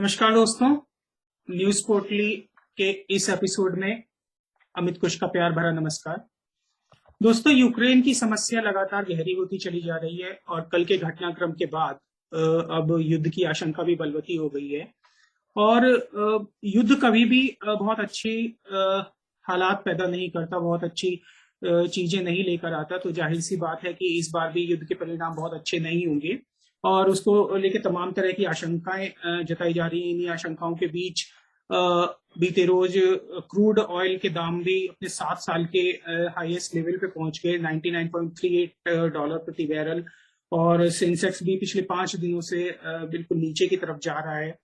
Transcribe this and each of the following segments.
नमस्कार दोस्तों, न्यूज पोर्टली के इस एपिसोड में अमित कुश का प्यार भरा नमस्कार। दोस्तों, यूक्रेन की समस्या लगातार गहरी होती चली जा रही है और कल के घटनाक्रम के बाद अब युद्ध की आशंका भी बलवती हो गई है। और युद्ध कभी भी बहुत अच्छी हालात पैदा नहीं करता, बहुत अच्छी चीजें नहीं लेकर आता। तो जाहिर सी बात है कि इस बार भी युद्ध के परिणाम बहुत अच्छे नहीं होंगे और उसको लेकर तमाम तरह की आशंकाएं जताई जा रही हैं। इन्हीं आशंकाओं के बीच बीते रोज क्रूड ऑयल के दाम भी अपने 7 साल के हाईएस्ट लेवल पे पहुंच गए, $99.38 प्रति बैरल। और सेंसेक्स भी पिछले 5 दिनों से बिल्कुल नीचे की तरफ जा रहा है।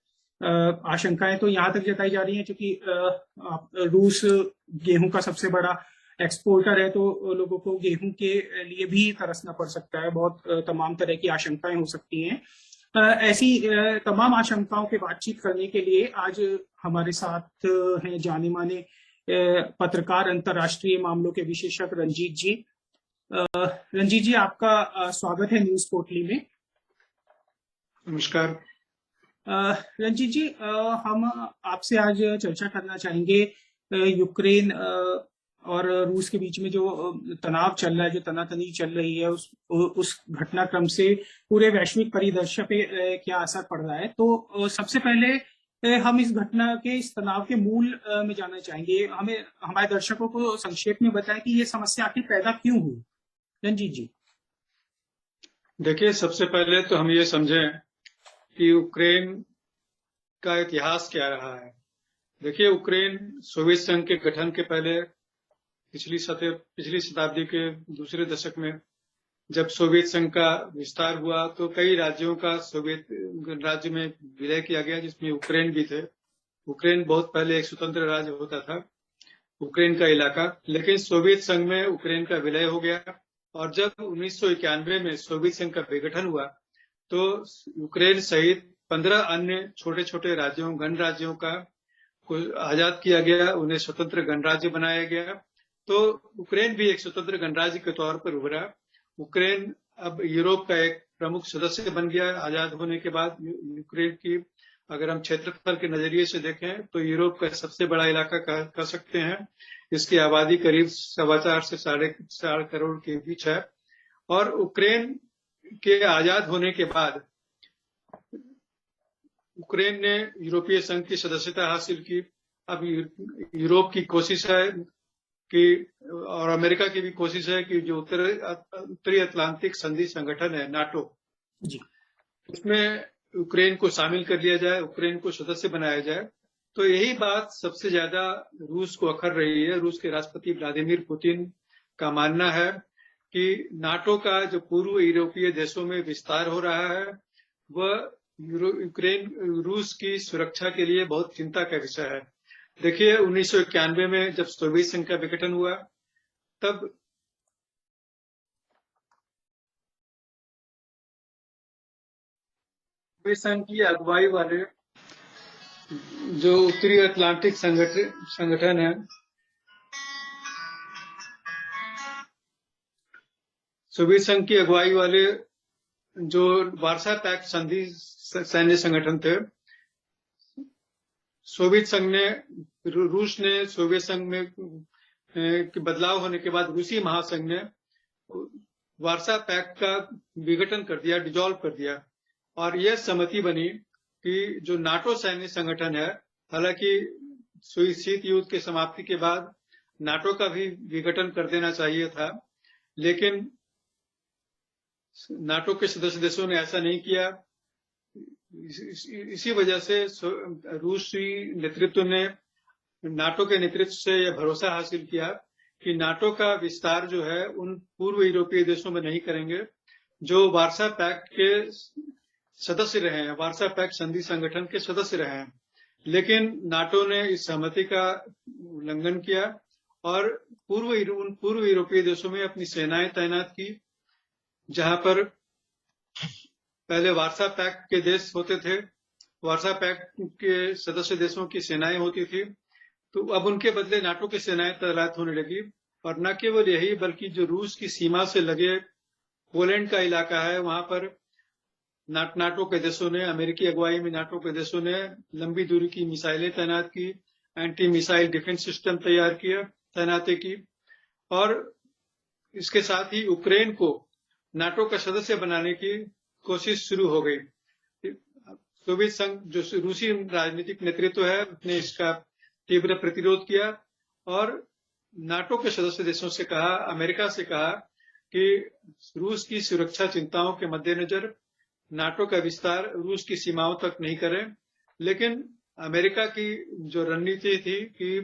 आशंकाएं तो यहाँ तक जताई जा रही हैं क्योंकि रूस गेहूं का सबसे बड़ा एक्सपोर्टर है, तो लोगों को गेहूं के लिए भी तरसना पड़ सकता है। बहुत तमाम तरह की आशंकाएं हो सकती हैं। ऐसी तमाम आशंकाओं पे बातचीत करने के लिए आज हमारे साथ हैं जाने माने पत्रकार, अंतर्राष्ट्रीय मामलों के विशेषज्ञ रंजीत जी। रंजीत जी, आपका स्वागत है न्यूज पोर्टली में। नमस्कार। रंजीत जी, हम आपसे आज चर्चा करना चाहेंगे यूक्रेन और रूस के बीच में जो तनाव चल रहा है, जो तनातनी चल रही है, उस घटनाक्रम से पूरे वैश्विक परिदृश्य पे क्या असर पड़ रहा है। तो सबसे पहले हम इस घटना के, इस तनाव के मूल में जानना चाहेंगे। हमें, हमारे दर्शकों को संक्षेप में बताएं कि ये समस्या आखिर पैदा क्यों हुई। रंजीत जी। देखिए, सबसे पहले तो हम ये समझें कि यूक्रेन का इतिहास क्या रहा है। देखिए, यूक्रेन सोवियत संघ के गठन के पहले पिछली शताब्दी के दूसरे दशक में जब सोवियत संघ का विस्तार हुआ तो कई राज्यों का सोवियत राज्य में विलय किया गया, जिसमें यूक्रेन भी थे। यूक्रेन बहुत पहले एक स्वतंत्र राज्य होता था, यूक्रेन का इलाका। लेकिन सोवियत संघ में यूक्रेन का विलय हो गया और जब 1991 में सोवियत संघ का विघटन हुआ तो यूक्रेन सहित 15 अन्य छोटे छोटे राज्यों, गणराज्यों का आजाद किया गया, उन्हें स्वतंत्र गणराज्य बनाया गया। तो यूक्रेन भी एक स्वतंत्र गणराज्य के तौर पर उभरा। यूक्रेन अब यूरोप का एक प्रमुख सदस्य बन गया आजाद होने के बाद। यूक्रेन की अगर हम क्षेत्रफल के नजरिए से देखें तो यूरोप का सबसे बड़ा इलाका कह सकते हैं। इसकी आबादी करीब 4.25 से 4.5 करोड़ के बीच है। और यूक्रेन के आजाद होने के बाद यूक्रेन ने यूरोपीय संघ की सदस्यता हासिल की। अब यूरोप की कोशिश है कि, और अमेरिका की भी कोशिश है कि जो उत्तरी अटलांटिक संधि संगठन है, नाटो जी, उसमें यूक्रेन को शामिल कर लिया जाए, यूक्रेन को सदस्य बनाया जाए। तो यही बात सबसे ज्यादा रूस को अखर रही है। रूस के राष्ट्रपति व्लादिमीर पुतिन का मानना है कि नाटो का जो पूर्व यूरोपीय देशों में विस्तार हो रहा है वह यूक्रेन, रूस की सुरक्षा के लिए बहुत चिंता का विषय है। देखिए, 1991 में जब सोवियत संघ का विघटन हुआ तब सोवियत संघ की अगुवाई वाले जो उत्तरी अटलांटिक संगठन है, सोवियत संघ की अगुवाई वाले जो वार्सा पैक्ट संधि सैन्य संगठन थे, सोवियत संघ ने, रूस ने सोवियत संघ में के बदलाव होने के बाद रूसी महासंघ ने वार्सा पैक्ट का विघटन कर दिया, डिजॉल्व कर दिया। और यह सहमति बनी कि जो नाटो सैन्य संगठन है, हालांकि शीत युद्ध के समाप्ति के बाद नाटो का भी विघटन कर देना चाहिए था, लेकिन नाटो के सदस्य देशों ने ऐसा नहीं किया। इसी वजह से रूसी नेतृत्व ने नाटो के नेतृत्व से यह भरोसा हासिल किया कि नाटो का विस्तार जो है उन पूर्व यूरोपीय देशों में नहीं करेंगे जो वार्सा पैक्ट के सदस्य रहे हैं, वार्सा पैक्ट संधि संगठन के सदस्य रहे हैं। लेकिन नाटो ने इस सहमति का उल्लंघन किया और उन पूर्व यूरोपीय देशों में अपनी सेनाएं तैनात की, जहां पर पहले वार्सा पैक्ट के देश होते थे, वार्सा पैक्ट के सदस्य देशों की सेनाएं होती थी। तो अब उनके बदले नाटो की सेनाएं तैनात होने लगी। और न केवल यही, बल्कि जो रूस की सीमा से लगे पोलैंड का इलाका है, वहां पर नाटो के देशों ने, अमेरिकी अगुवाई में नाटो के देशों ने लंबी दूरी की मिसाइलें तैनात की, एंटी मिसाइल डिफेंस सिस्टम तैयार किया, तैनाती की। और इसके साथ ही यूक्रेन को नाटो का सदस्य बनाने की कोशिश शुरू हो गई। सोवियत संघ, जो रूसी राजनीतिक नेतृत्व है, उसने इसका तीव्र प्रतिरोध किया और नाटो के सदस्य देशों से कहा, अमेरिका से कहा कि रूस की सुरक्षा चिंताओं के मद्देनजर नाटो का विस्तार रूस की सीमाओं तक नहीं करें। लेकिन अमेरिका की जो रणनीति थी कि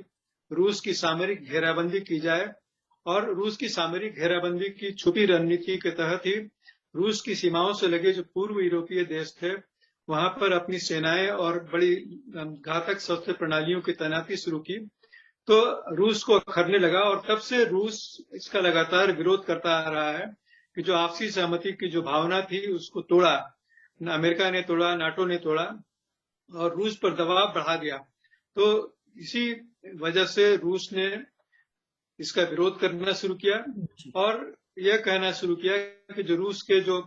रूस की सामरिक घेराबंदी की जाए, और रूस की सामरिक घेराबंदी की छुपी रणनीति के तहत ही रूस की सीमाओं से लगे जो पूर्व यूरोपीय देश थे, वहां पर अपनी सेनाएं और बड़ी घातक शस्त्र प्रणालियों की तैनाती शुरू की। तो रूस को अखरने लगा और तब से रूस इसका लगातार विरोध करता आ रहा है कि जो आपसी सहमति की जो भावना थी उसको तोड़ा, अमेरिका ने तोड़ा, नाटो ने तोड़ा और रूस पर दबाव बढ़ा दिया। तो इसी वजह से रूस ने इसका विरोध करना शुरू किया और यह कहना शुरू किया कि जो रूस के जो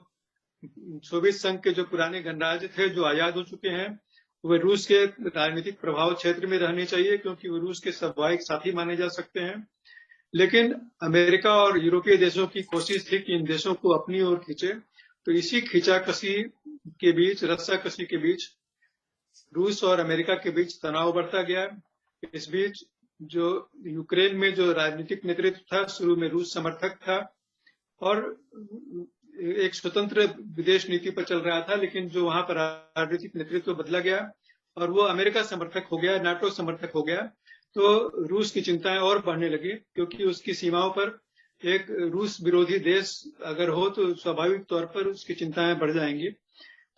सोवियत संघ के जो पुराने गणराज्य थे जो आजाद हो चुके हैं, वे रूस के राजनीतिक प्रभाव क्षेत्र में रहने चाहिए, क्योंकि वो रूस के स्वाभाविक साथी माने जा सकते हैं। लेकिन अमेरिका और यूरोपीय देशों की कोशिश थी कि इन देशों को अपनी ओर खींचे। तो इसी खींचाकशी के बीच, रस्साकशी के बीच रूस और अमेरिका के बीच तनाव बढ़ता गया। इस बीच जो यूक्रेन में जो राजनीतिक नेतृत्व था, शुरू में रूस समर्थक था और एक स्वतंत्र विदेश नीति पर चल रहा था, लेकिन जो वहां पर राजनीतिक नेतृत्व बदला गया और वो अमेरिका समर्थक हो गया, नाटो समर्थक हो गया। तो रूस की चिंताएं और बढ़ने लगी, क्योंकि उसकी सीमाओं पर एक रूस विरोधी देश अगर हो तो स्वाभाविक तौर पर उसकी चिंताएं बढ़ जाएंगी।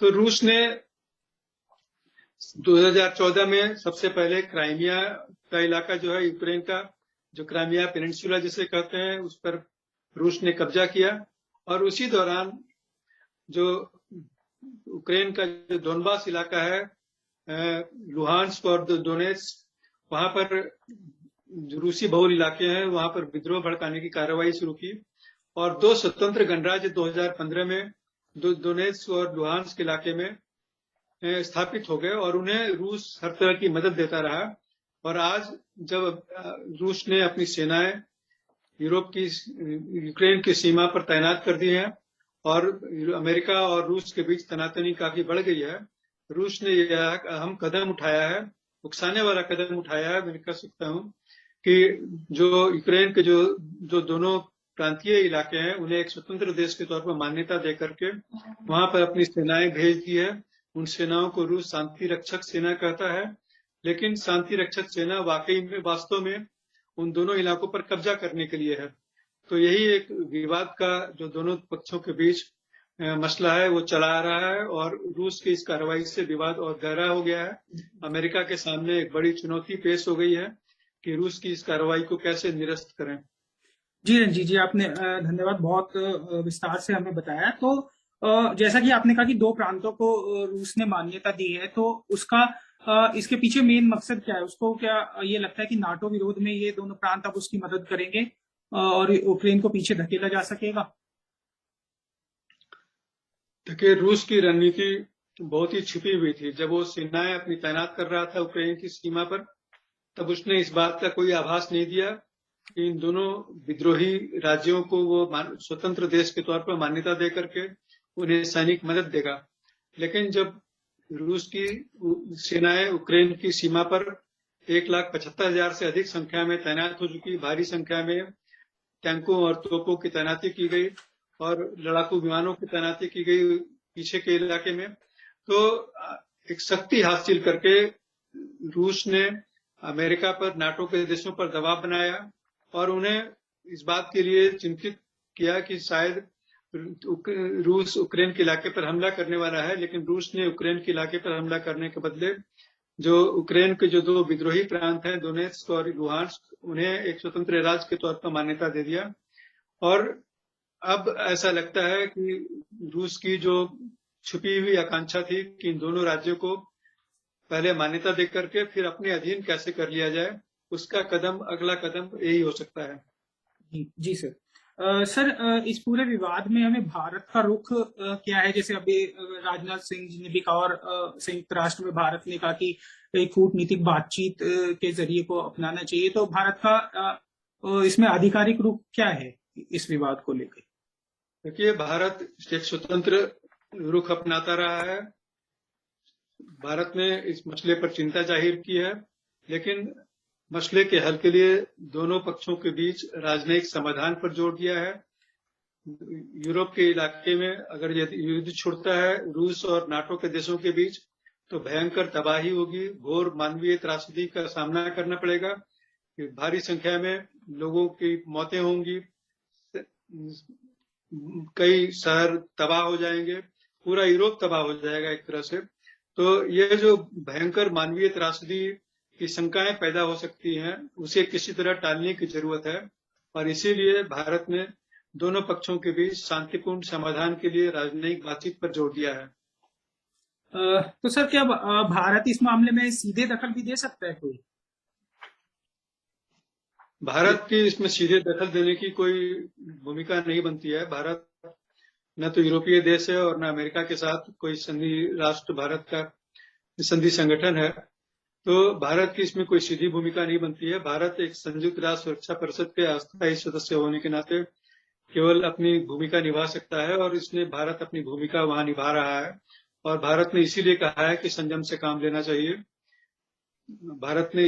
तो रूस ने 2014 में सबसे पहले क्राइमिया का इलाका जो है यूक्रेन का, जो क्राइमिया पेनिनसुला जिसे कहते हैं, उस पर रूस ने कब्जा किया। और उसी दौरान जो यूक्रेन का जो डोनबास इलाका है, लुहान्स्क और डोनेट्स्क, वहां पर जो रूसी बहुल इलाके हैं, वहां पर विद्रोह भड़काने की कार्रवाई शुरू की और दो स्वतंत्र गणराज्य 2015 में डोनेट्स्क और लुहान्स्क इलाके में स्थापित हो गए और उन्हें रूस हर तरह की मदद देता रहा। और आज जब रूस ने अपनी सेनाएं यूरोप की यूक्रेन की सीमा पर तैनात कर दी है और अमेरिका और रूस के बीच तनातनी काफी बढ़ गई है, रूस ने यह अहम कदम उठाया है, उकसाने वाला कदम उठाया है, मैं कह सकता हूं कि जो यूक्रेन के जो दोनों प्रांतीय इलाके हैं, उन्हें एक स्वतंत्र देश के तौर पर मान्यता दे करके वहां पर अपनी सेनाएं भेज दी है। उन सेनाओं को रूस शांति रक्षक सेना कहता है, लेकिन शांति रक्षक सेना वाकई में, वास्तव में उन दोनों इलाकों पर कब्जा करने के लिए है। तो यही एक विवाद का जो दोनों पक्षों के बीच मसला है वो चला आ रहा है और रूस की इस कार्रवाई से विवाद और गहरा हो गया है। अमेरिका के सामने एक बड़ी चुनौती पेश हो गई है कि रूस की इस कार्रवाई को कैसे निरस्त करें। जी रणजीत जी, आपने धन्यवाद, बहुत विस्तार से हमें बताया। तो जैसा कि आपने कहा कि दो प्रांतों को रूस ने मान्यता दी है, तो उसका इसके पीछे मेन मकसद क्या है? उसको क्या ये लगता है कि नाटो विरोध में ये दोनों प्रांत अब उसकी मदद करेंगे और यूक्रेन को पीछे धकेला जा सकेगा? देखिए, रूस की रणनीति बहुत ही छिपी हुई थी। जब वो सेनाएं अपनी तैनात कर रहा था यूक्रेन की सीमा पर, तब उसने इस बात का कोई आभास नहीं दिया कि इन दोनों विद्रोही राज्यों को वो स्वतंत्र देश के तौर पर मान्यता दे करके उन्हें सैनिक मदद देगा। लेकिन जब रूस की सेनाएं यूक्रेन की सीमा पर 1,75,000 से अधिक संख्या में तैनात हो चुकी, भारी संख्या में टैंकों और तोपों की तैनाती की गई और लड़ाकू विमानों की तैनाती की गई पीछे के इलाके में, तो एक शक्ति हासिल करके रूस ने अमेरिका पर, नाटो के देशों पर दबाव बनाया और उन्हें इस बात के लिए चिंतित किया कि शायद रूस यूक्रेन के इलाके पर हमला करने वाला है। लेकिन रूस ने यूक्रेन के इलाके पर हमला करने के बदले जो यूक्रेन के जो दो विद्रोही प्रांत हैं, डोनेट्स्क और लुहान्स्क, उन्हें एक स्वतंत्र राज्य के तौर पर मान्यता दे दिया। और अब ऐसा लगता है कि रूस की जो छुपी हुई आकांक्षा थी कि इन दोनों राज्यों को पहले मान्यता दे करके फिर अपने अधीन कैसे कर लिया जाए, उसका कदम, अगला कदम यही हो सकता है। जी सर। सर, इस पूरे विवाद में हमें भारत का रुख क्या है? जैसे अभी राजनाथ सिंह जी ने भी कहा और संयुक्त राष्ट्र में भारत ने कहा कि एक कूटनीतिक बातचीत के जरिए को अपनाना चाहिए। तो भारत का इसमें आधिकारिक रुख क्या है इस विवाद को लेकर? देखिए, भारत एक स्वतंत्र रुख अपनाता रहा है। भारत ने इस मसले पर चिंता जाहिर की है, लेकिन मसले के हल के लिए दोनों पक्षों के बीच राजनयिक समाधान पर जोर दिया है। यूरोप के इलाके में अगर यदि युद्ध छिड़ता है रूस और नाटो के देशों के बीच, तो भयंकर तबाही होगी, घोर मानवीय त्रासदी का सामना करना पड़ेगा, भारी संख्या में लोगों की मौतें होंगी, कई शहर तबाह हो जाएंगे, पूरा यूरोप तबाह हो जाएगा एक तरह से। तो ये जो भयंकर मानवीय त्रासदी की शंकाएं पैदा हो सकती हैं, उसे किसी तरह टालने की जरूरत है, और इसीलिए भारत ने दोनों पक्षों के बीच शांतिपूर्ण समाधान के लिए राजनयिक बातचीत पर जोर दिया है। तो सर, क्या भारत इस मामले में सीधे दखल भी दे सकता है कोई? भारत की इसमें सीधे दखल देने की कोई भूमिका नहीं बनती है। भारत न तो यूरोपीय देश है और न अमेरिका के साथ कोई संधि राष्ट्र भारत का संधि संगठन है, तो भारत की इसमें कोई सीधी भूमिका नहीं बनती है। भारत एक संयुक्त राष्ट्र सुरक्षा परिषद के अस्थायी सदस्य होने के नाते केवल अपनी भूमिका निभा सकता है, और इसने भारत अपनी भूमिका वहां निभा रहा है, और भारत ने इसीलिए कहा है कि संयम से काम लेना चाहिए। भारत ने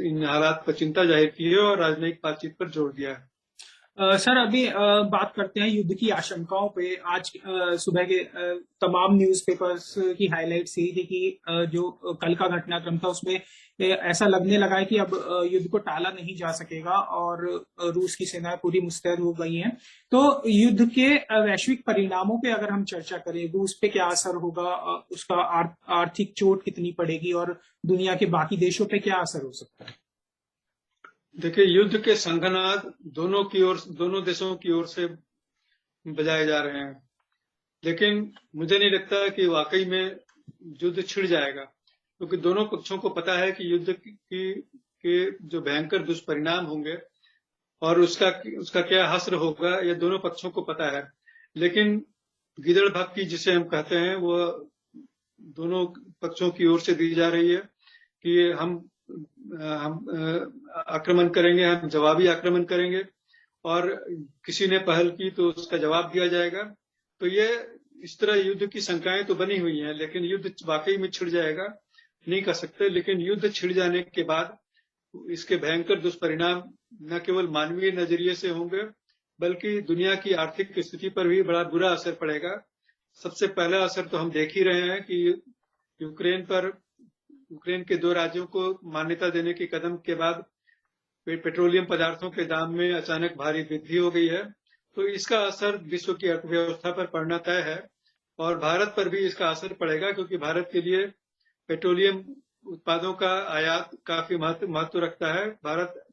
इन हालात पर चिंता जाहिर की है और राजनयिक बातचीत पर जोर दिया है। सर, अभी बात करते हैं युद्ध की आशंकाओं पे। आज सुबह के तमाम न्यूज़पेपर्स की हाइलाइट्स यही थी कि जो कल का घटनाक्रम था उसमें ऐसा लगने लगा है कि अब युद्ध को टाला नहीं जा सकेगा और रूस की सेनाएं पूरी मुस्तैद हो गई हैं। तो युद्ध के वैश्विक परिणामों पे अगर हम चर्चा करें, रूस पे क्या असर होगा, उसका आर्थिक चोट कितनी पड़ेगी और दुनिया के बाकी देशों पे क्या असर हो सकता है? देखिए, युद्ध के शंखनाद दोनों देशों की ओर से बजाए जा रहे हैं, लेकिन मुझे नहीं लगता कि वाकई में युद्ध छिड़ जाएगा, क्योंकि दोनों पक्षों को पता है कि युद्ध के जो भयंकर दुष्परिणाम होंगे और उसका क्या हश्र होगा, ये दोनों पक्षों को पता है। लेकिन गिदड़ भक्ति जिसे हम कहते हैं, वो दोनों पक्षों की ओर से दी जा रही है कि हम आक्रमण करेंगे, हम जवाबी आक्रमण करेंगे, और किसी ने पहल की तो उसका जवाब दिया जाएगा। तो ये इस तरह युद्ध की शंकाएं तो बनी हुई हैं, लेकिन युद्ध वाकई में छिड़ जाएगा नहीं कह सकते। लेकिन युद्ध छिड़ जाने के बाद इसके भयंकर दुष्परिणाम न केवल मानवीय नजरिए से होंगे, बल्कि दुनिया की आर्थिक स्थिति पर भी बड़ा बुरा असर पड़ेगा। सबसे पहला असर तो हम देख ही रहे हैं कि यूक्रेन के 2 राज्यों को मान्यता देने के कदम के बाद पेट्रोलियम पदार्थों के दाम में अचानक भारी वृद्धि हो गई है। तो इसका असर विश्व की अर्थव्यवस्था पर पड़ना तय है, और भारत पर भी इसका असर पड़ेगा, क्योंकि भारत के लिए पेट्रोलियम उत्पादों का आयात काफी महत्व रखता है। भारत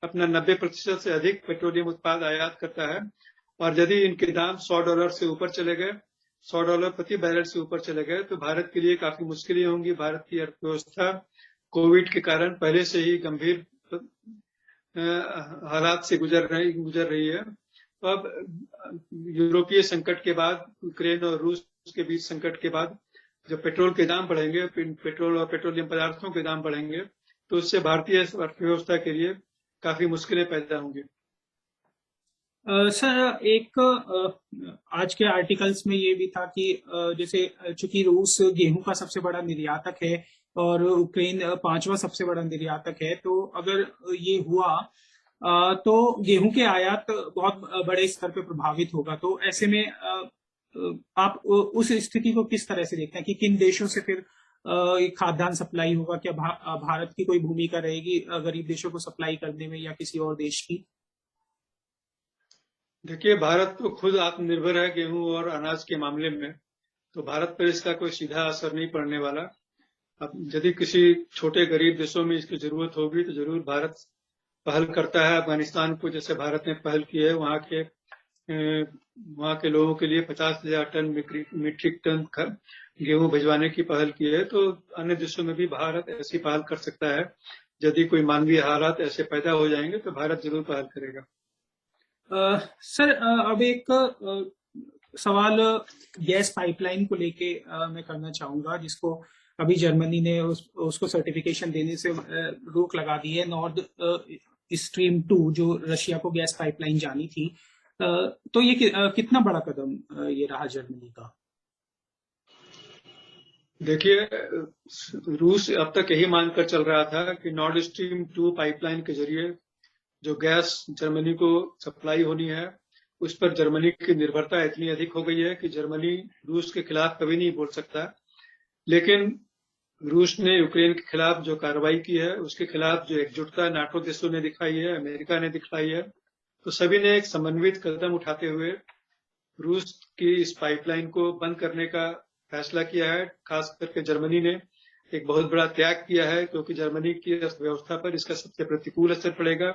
अपना 90% से अधिक पेट्रोलियम उत्पाद आयात करता है, और यदि इनके दाम $100 से ऊपर चले गए, $100 प्रति बैरल से ऊपर चले गए, तो भारत के लिए काफी मुश्किलें होंगी। भारत की अर्थव्यवस्था कोविड के कारण पहले से ही गंभीर हालात से गुजर रही है। तो अब यूरोपीय संकट के बाद, यूक्रेन और रूस के बीच संकट के बाद, जब पेट्रोल के दाम बढ़ेंगे, पेट्रोल और पेट्रोलियम पदार्थों के दाम बढ़ेंगे, तो उससे भारतीय अर्थव्यवस्था के लिए काफी मुश्किलें पैदा होंगी। सर, एक आज के आर्टिकल्स में ये भी था कि जैसे चूंकि रूस गेहूं का सबसे बड़ा निर्यातक है और यूक्रेन 5वां सबसे बड़ा निर्यातक है, तो अगर ये हुआ तो गेहूं के आयात बहुत बड़े स्तर पे प्रभावित होगा। तो ऐसे में आप उस स्थिति को किस तरह से देखते हैं कि किन देशों से फिर ये खाद्यान्न सप्लाई होगा? क्या भारत की कोई भूमिका रहेगी गरीब देशों को सप्लाई करने में, या किसी और देश की? देखिए, भारत तो खुद आत्मनिर्भर है गेहूं और अनाज के मामले में, तो भारत पर इसका कोई सीधा असर नहीं पड़ने वाला। अब यदि किसी छोटे गरीब देशों में इसकी जरूरत होगी, तो जरूर भारत पहल करता है। अफगानिस्तान को जैसे भारत ने पहल की है, वहाँ के लोगों के लिए 50,000 टन मीट्रिक टन गेहूं भिजवाने की पहल की है। तो अन्य देशों में भी भारत ऐसी पहल कर सकता है। यदि कोई मानवीय हालात ऐसे पैदा हो जाएंगे, तो भारत जरूर पहल करेगा। सर, अब एक सवाल गैस पाइपलाइन को लेके मैं करना चाहूंगा, जिसको अभी जर्मनी ने उसको सर्टिफिकेशन देने से रोक लगा दी है। नॉर्थ स्ट्रीम 2 जो रशिया को गैस पाइपलाइन जानी थी, तो ये कितना बड़ा कदम ये रहा जर्मनी का? देखिए, रूस अब तक यही मानकर चल रहा था कि नॉर्थ स्ट्रीम 2 पाइपलाइन के जरिए जो गैस जर्मनी को सप्लाई होनी है, उस पर जर्मनी की निर्भरता इतनी अधिक हो गई है कि जर्मनी रूस के खिलाफ कभी नहीं बोल सकता। लेकिन रूस ने यूक्रेन के खिलाफ जो कार्रवाई की है, उसके खिलाफ जो एकजुटता नाटो देशों ने दिखाई है, अमेरिका ने दिखाई है, तो सभी ने एक समन्वित कदम उठाते हुए रूस की इस पाइपलाइन को बंद करने का फैसला किया है। खास करके जर्मनी ने एक बहुत बड़ा त्याग किया है, क्योंकि जर्मनी की अर्थव्यवस्था पर इसका सबसे प्रतिकूल असर पड़ेगा।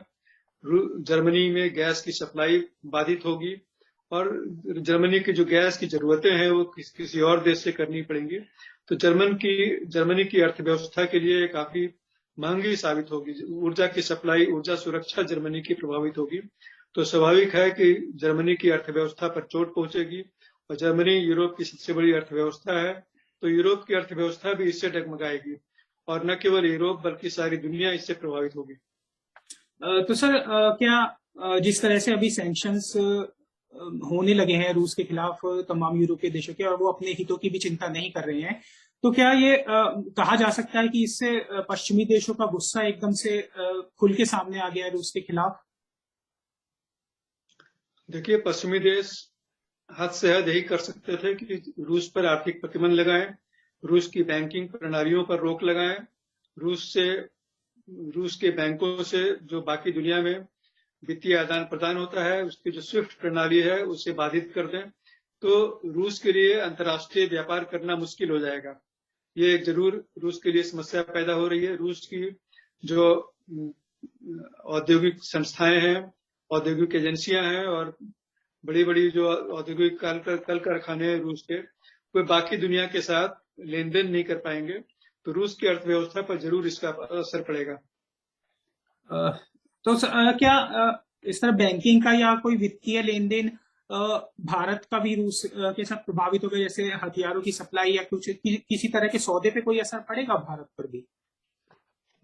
जर्मनी में गैस की सप्लाई बाधित होगी और जर्मनी की जो गैस की जरूरतें हैं वो किसी और देश से करनी पड़ेंगी। तो जर्मनी की अर्थव्यवस्था के लिए काफी महंगी साबित होगी। ऊर्जा की सप्लाई, ऊर्जा सुरक्षा जर्मनी की प्रभावित होगी। तो स्वाभाविक है कि जर्मनी की अर्थव्यवस्था पर चोट पहुंचेगी। और जर्मनी यूरोप की सबसे बड़ी अर्थव्यवस्था है, तो यूरोप की अर्थव्यवस्था भी इससे डगमगाएगी और न केवल यूरोप बल्कि सारी दुनिया इससे प्रभावित होगी। तो सर, क्या जिस तरह से अभी सैंक्शंस होने लगे हैं रूस के खिलाफ तमाम यूरोपीय देशों के, और वो अपने हितों की भी चिंता नहीं कर रहे हैं, तो क्या ये कहा जा सकता है कि इससे पश्चिमी देशों का गुस्सा एकदम से खुल के सामने आ गया है रूस के खिलाफ? देखिए, पश्चिमी देश हद से हद यही कर सकते थे कि रूस पर आर्थिक प्रतिबंध लगाएं, रूस की बैंकिंग प्रणालियों पर रोक लगाएं, रूस के बैंकों से जो बाकी दुनिया में वित्तीय आदान प्रदान होता है, उसकी जो स्विफ्ट प्रणाली है उसे बाधित कर दें, तो रूस के लिए अंतर्राष्ट्रीय व्यापार करना मुश्किल हो जाएगा। ये एक जरूर रूस के लिए समस्या पैदा हो रही है। रूस की जो औद्योगिक संस्थाएं हैं, औद्योगिक एजेंसियां हैं और बड़ी बड़ी जो औद्योगिक कल कारखाने हैं रूस के, वे बाकी दुनिया के साथ लेन देन नहीं कर पाएंगे। तो रूस की अर्थव्यवस्था पर जरूर इसका असर पड़ेगा। तो क्या इस तरह बैंकिंग का या कोई वित्तीय लेन देन भारत का भी रूस के साथ प्रभावित होगा, जैसे हथियारों की सप्लाई या कुछ किसी तरह के सौदे पे कोई असर पड़ेगा भारत पर भी?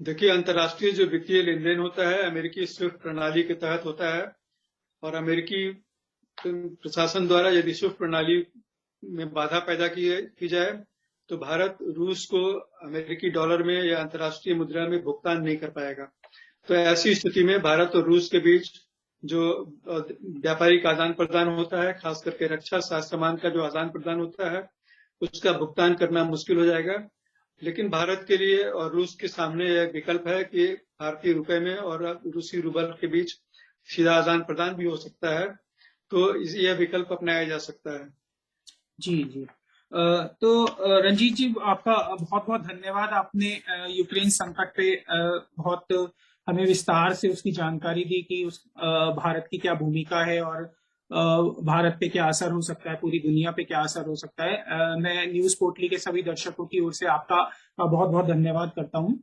देखिए, अंतर्राष्ट्रीय जो वित्तीय लेन देन होता है अमेरिकी स्विफ्ट प्रणाली के तहत होता है, और अमेरिकी प्रशासन द्वारा यदि स्विफ्ट प्रणाली में बाधा पैदा की जाए तो भारत रूस को अमेरिकी डॉलर में या अंतर्राष्ट्रीय मुद्रा में भुगतान नहीं कर पाएगा। तो ऐसी स्थिति में भारत और रूस के बीच जो व्यापारिक आदान प्रदान होता है, खास करके रक्षा सामान का जो आदान प्रदान होता है, उसका भुगतान करना मुश्किल हो जाएगा। लेकिन भारत के लिए और रूस के सामने यह विकल्प है कि भारतीय रुपए में और रूसी रूबल के बीच सीधा आदान प्रदान भी हो सकता है, तो यह विकल्प अपनाया जा सकता है। जी जी। तो रंजीत जी, आपका बहुत बहुत धन्यवाद। आपने यूक्रेन संकट पे बहुत हमें विस्तार से उसकी जानकारी दी कि उस भारत की क्या भूमिका है और भारत पे क्या असर हो सकता है, पूरी दुनिया पे क्या असर हो सकता है। मैं न्यूज़ पोर्टली के सभी दर्शकों की ओर से आपका बहुत बहुत धन्यवाद करता हूँ।